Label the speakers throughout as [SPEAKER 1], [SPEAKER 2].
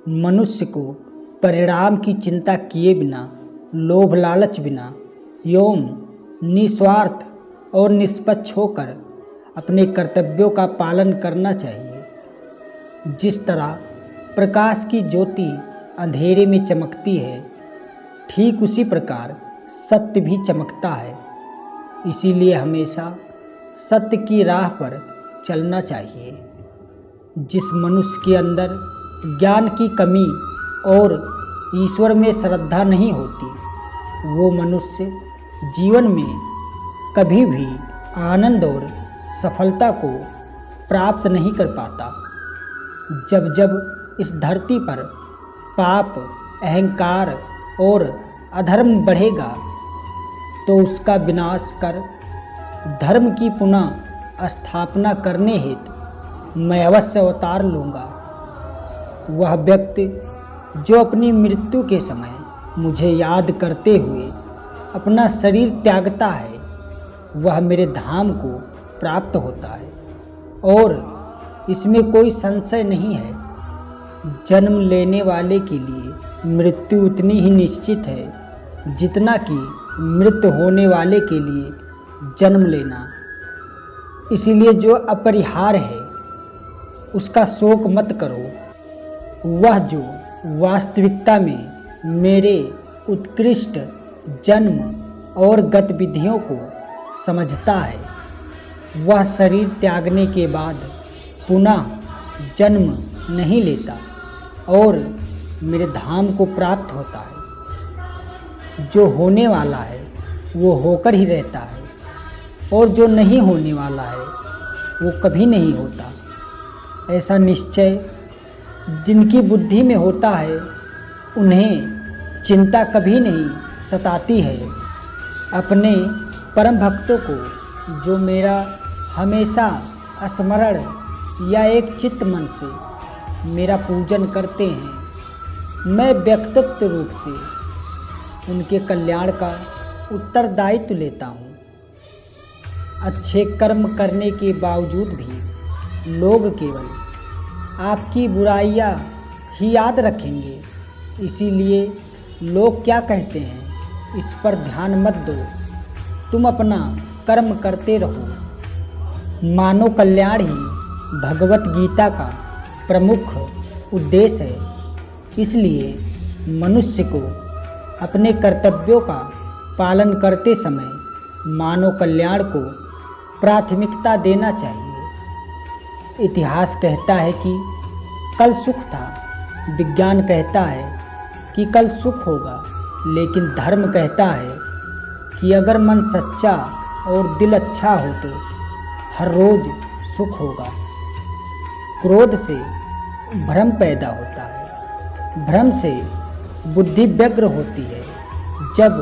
[SPEAKER 1] मनुष्य को परिणाम की चिंता किए बिना, लोभ लालच बिना एवं निस्वार्थ और निष्पक्ष होकर अपने कर्तव्यों का पालन करना चाहिए। जिस तरह प्रकाश की ज्योति अंधेरे में चमकती है, ठीक उसी प्रकार सत्य भी चमकता है। इसीलिए हमेशा सत्य की राह पर चलना चाहिए। जिस मनुष्य के अंदर ज्ञान की कमी और ईश्वर में श्रद्धा नहीं होती, वो मनुष्य जीवन में कभी भी आनंद और सफलता को प्राप्त नहीं कर पाता। जब जब इस धरती पर पाप, अहंकार और अधर्म बढ़ेगा, तो उसका विनाश कर धर्म की पुनः स्थापना करने हेतु मैं अवश्य अवतार लूँगा। वह व्यक्ति जो अपनी मृत्यु के समय मुझे याद करते हुए अपना शरीर त्यागता है, वह मेरे धाम को प्राप्त होता है और इसमें कोई संशय नहीं है। जन्म लेने वाले के लिए मृत्यु उतनी ही निश्चित है जितना कि मृत्यु होने वाले के लिए जन्म लेना। इसीलिए जो अपरिहार्य है उसका शोक मत करो। वह जो वास्तविकता में मेरे उत्कृष्ट जन्म और गतिविधियों को समझता है, वह शरीर त्यागने के बाद पुनः जन्म नहीं लेता और मेरे धाम को प्राप्त होता है। जो होने वाला है वो होकर ही रहता है और जो नहीं होने वाला है वो कभी नहीं होता। ऐसा निश्चय जिनकी बुद्धि में होता है, उन्हें चिंता कभी नहीं सताती है। अपने परम भक्तों को जो मेरा हमेशा स्मरण या एक चित्त मन से मेरा पूजन करते हैं, मैं व्यक्तित्व रूप से उनके कल्याण का उत्तरदायित्व लेता हूँ। अच्छे कर्म करने के बावजूद भी लोग केवल आपकी बुराइयाँ ही याद रखेंगे। इसीलिए लोग क्या कहते हैं इस पर ध्यान मत दो, तुम अपना कर्म करते रहो। मानव कल्याण ही भगवत गीता का प्रमुख उद्देश्य है। इसलिए मनुष्य को अपने कर्तव्यों का पालन करते समय मानव कल्याण को प्राथमिकता देना चाहिए। इतिहास कहता है कि कल सुख था, विज्ञान कहता है कि कल सुख होगा, लेकिन धर्म कहता है कि अगर मन सच्चा और दिल अच्छा हो तो हर रोज सुख होगा। क्रोध से भ्रम पैदा होता है, भ्रम से बुद्धि व्यग्र होती है। जब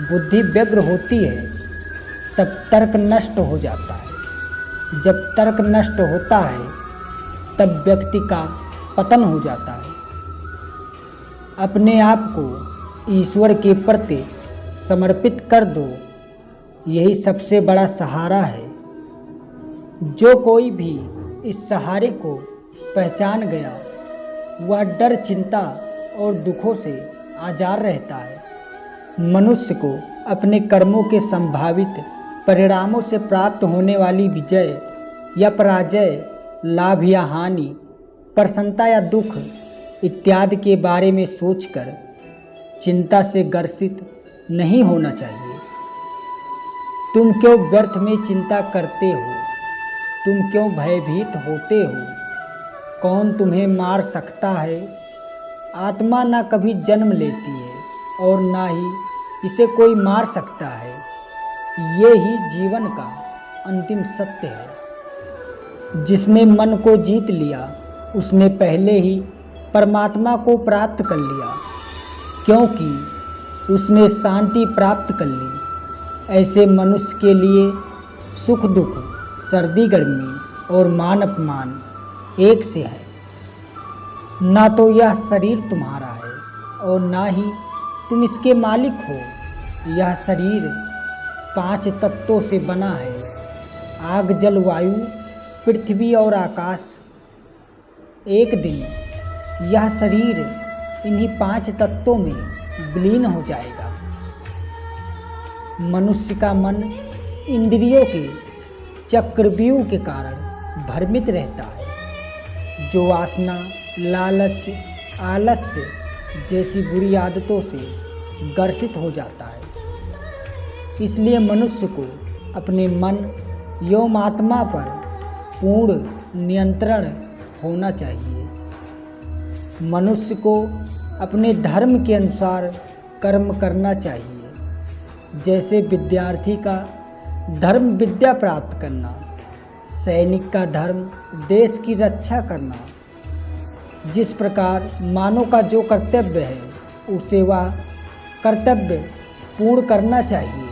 [SPEAKER 1] बुद्धि व्यग्र होती है तब तर्क नष्ट हो जाता है। जब तर्क नष्ट होता है तब व्यक्ति का पतन हो जाता है। अपने आप को ईश्वर के प्रति समर्पित कर दो, यही सबसे बड़ा सहारा है। जो कोई भी इस सहारे को पहचान गया, वह डर, चिंता और दुखों से आज़ाद रहता है। मनुष्य को अपने कर्मों के संभावित परिणामों से प्राप्त होने वाली विजय या पराजय, लाभ या हानि, प्रसन्नता या दुख इत्यादि के बारे में सोचकर चिंता से ग्रसित नहीं होना चाहिए। तुम क्यों व्यर्थ में चिंता करते हो? तुम क्यों भयभीत होते हो? कौन तुम्हें मार सकता है? आत्मा ना कभी जन्म लेती है और ना ही इसे कोई मार सकता है। ये ही जीवन का अंतिम सत्य है। जिसने मन को जीत लिया उसने पहले ही परमात्मा को प्राप्त कर लिया, क्योंकि उसने शांति प्राप्त कर ली। ऐसे मनुष्य के लिए सुख दुख, सर्दी गर्मी और मान अपमान एक से है। ना तो यह शरीर तुम्हारा है और ना ही तुम इसके मालिक हो। यह शरीर 5 तत्वों से बना है: आग, जल, वायु, पृथ्वी और आकाश। एक दिन यह शरीर इन्हीं 5 तत्वों में विलीन हो जाएगा। मनुष्य का मन इंद्रियों के चक्रव्यूह के कारण भ्रमित रहता है, जो वासना, लालच, आलस्य जैसी बुरी आदतों से ग्रसित हो जाता है। इसलिए मनुष्य को अपने मन एवं आत्मा पर पूर्ण नियंत्रण होना चाहिए। मनुष्य को अपने धर्म के अनुसार कर्म करना चाहिए। जैसे विद्यार्थी का धर्म विद्या प्राप्त करना, सैनिक का धर्म देश की रक्षा करना, जिस प्रकार मानव का जो कर्तव्य है उसे वह कर्तव्य पूर्ण करना चाहिए।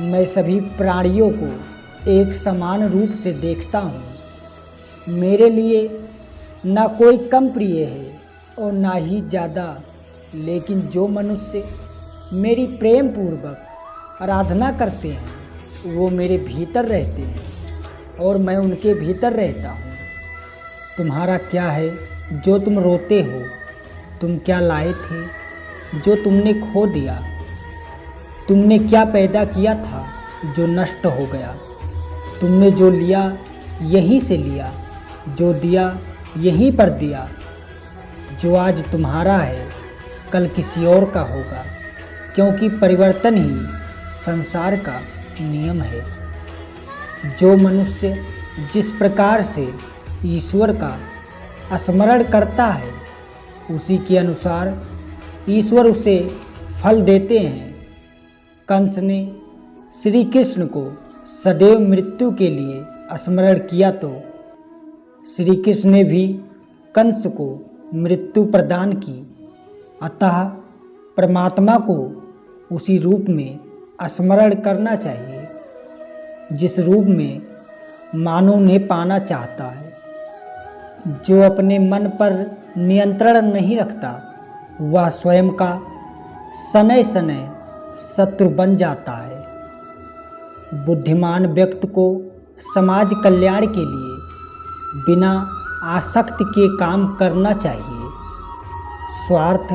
[SPEAKER 1] मैं सभी प्राणियों को एक समान रूप से देखता हूँ। मेरे लिए ना कोई कम प्रिय है और ना ही ज़्यादा, लेकिन जो मनुष्य मेरी प्रेम पूर्वक आराधना करते हैं वो मेरे भीतर रहते हैं और मैं उनके भीतर रहता हूँ। तुम्हारा क्या है जो तुम रोते हो? तुम क्या लाए थे जो तुमने खो दिया? तुमने क्या पैदा किया था जो नष्ट हो गया? तुमने जो लिया यहीं से लिया, जो दिया यहीं पर दिया। जो आज तुम्हारा है कल किसी और का होगा, क्योंकि परिवर्तन ही संसार का नियम है। जो मनुष्य जिस प्रकार से ईश्वर का स्मरण करता है उसी के अनुसार ईश्वर उसे फल देते हैं। कंस ने श्री कृष्ण को सदैव मृत्यु के लिए स्मरण किया तो श्री कृष्ण ने भी कंस को मृत्यु प्रदान की। अतः परमात्मा को उसी रूप में स्मरण करना चाहिए जिस रूप में मानव ने पाना चाहता है। जो अपने मन पर नियंत्रण नहीं रखता वह स्वयं का शनै शनै शत्रु बन जाता है। बुद्धिमान व्यक्ति को समाज कल्याण के लिए बिना आसक्ति के काम करना चाहिए। स्वार्थ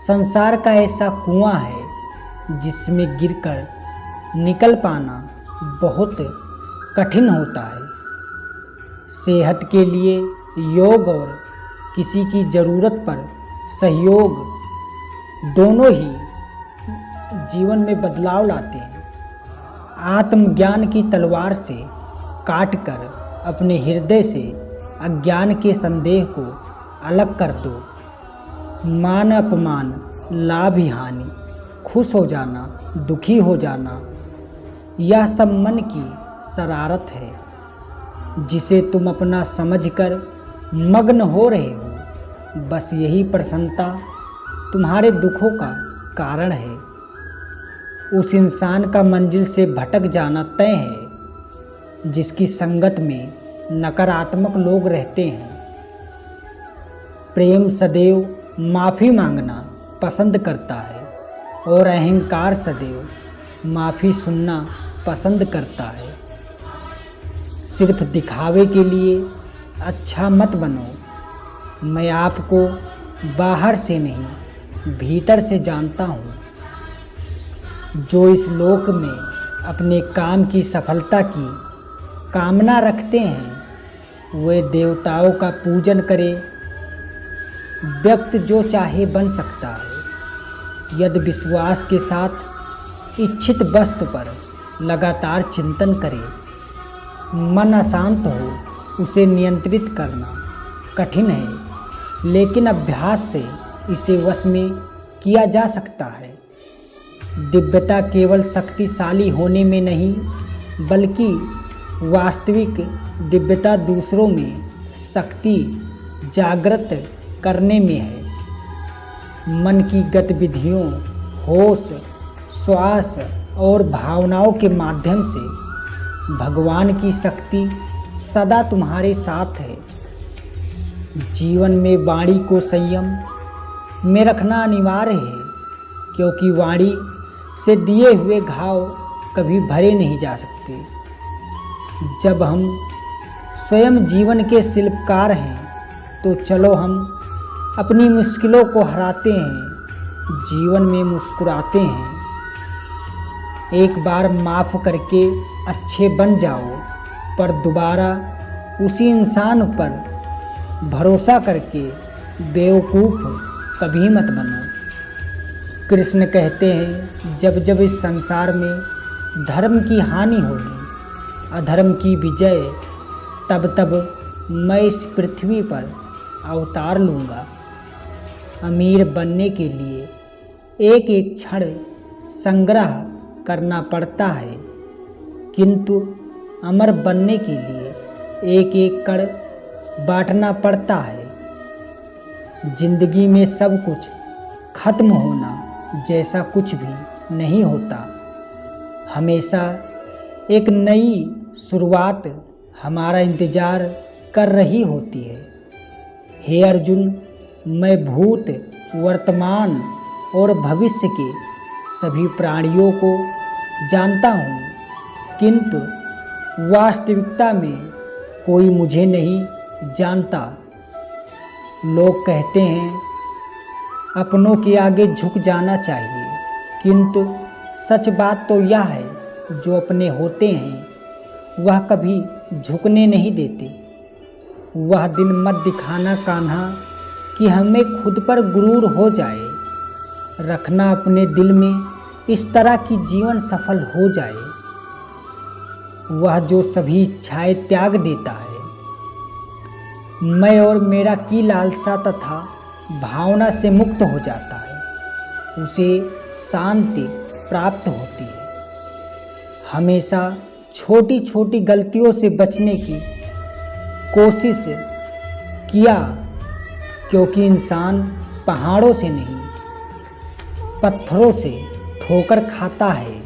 [SPEAKER 1] संसार का ऐसा कुआं है जिसमें गिरकर निकल पाना बहुत कठिन होता है। सेहत के लिए योग और किसी की ज़रूरत पर सहयोग दोनों ही जीवन में बदलाव लाते हैं। आत्मज्ञान की तलवार से काटकर अपने हृदय से अज्ञान के संदेह को अलग कर दो। मान अपमान, लाभ हानि, खुश हो जाना, दुखी हो जाना, यह सब मन की शरारत है जिसे तुम अपना समझकर मग्न हो रहे हो। बस यही प्रसन्नता तुम्हारे दुखों का कारण है। उस इंसान का मंजिल से भटक जाना तय है जिसकी संगत में नकारात्मक लोग रहते हैं। प्रेम सदैव माफ़ी मांगना पसंद करता है और अहंकार सदैव माफ़ी सुनना पसंद करता है। सिर्फ दिखावे के लिए अच्छा मत बनो। मैं आपको बाहर से नहीं भीतर से जानता हूँ। जो इस लोक में अपने काम की सफलता की कामना रखते हैं वे देवताओं का पूजन करे। व्यक्ति जो चाहे बन सकता है यदि विश्वास के साथ इच्छित वस्तु पर लगातार चिंतन करे। मन अशांत हो उसे नियंत्रित करना कठिन है, लेकिन अभ्यास से इसे वश में किया जा सकता है। दिव्यता केवल शक्तिशाली होने में नहीं बल्कि वास्तविक दिव्यता दूसरों में शक्ति जागृत करने में है। मन की गतिविधियों, होश, श्वास और भावनाओं के माध्यम से भगवान की शक्ति सदा तुम्हारे साथ है। जीवन में वाणी को संयम में रखना अनिवार्य है, क्योंकि वाणी से दिए हुए घाव कभी भरे नहीं जा सकते। जब हम स्वयं जीवन के शिल्पकार हैं तो चलो हम अपनी मुश्किलों को हराते हैं, जीवन में मुस्कुराते हैं। एक बार माफ़ करके अच्छे बन जाओ, पर दोबारा उसी इंसान पर भरोसा करके बेवकूफ़ कभी मत बनो। कृष्ण कहते हैं, जब जब इस संसार में धर्म की हानि होगी, अधर्म की विजय, तब तब मैं इस पृथ्वी पर अवतार लूँगा। अमीर बनने के लिए एक एक क्षण संग्रह करना पड़ता है, किंतु अमर बनने के लिए एक एक कण बांटना पड़ता है। जिंदगी में सब कुछ खत्म होना जैसा कुछ भी नहीं होता। हमेशा एक नई शुरुआत हमारा इंतज़ार कर रही होती है। हे अर्जुन, मैं भूत, वर्तमान और भविष्य के सभी प्राणियों को जानता हूँ, किंतु वास्तविकता में कोई मुझे नहीं जानता। लोग कहते हैं अपनों के आगे झुक जाना चाहिए, किंतु सच बात तो यह है, जो अपने होते हैं वह कभी झुकने नहीं देते। वह दिन मत दिखाना कान्हा कि हमें खुद पर गुरूर हो जाए। रखना अपने दिल में इस तरह की जीवन सफल हो जाए, वह जो सभी इच्छाएं त्याग देता है। मैं और मेरा की लालसा तथा भावना से मुक्त हो जाता है, उसे शांति प्राप्त होती है। हमेशा छोटी छोटी गलतियों से बचने की कोशिश किया, क्योंकि इंसान पहाड़ों से नहीं पत्थरों से ठोकर खाता है।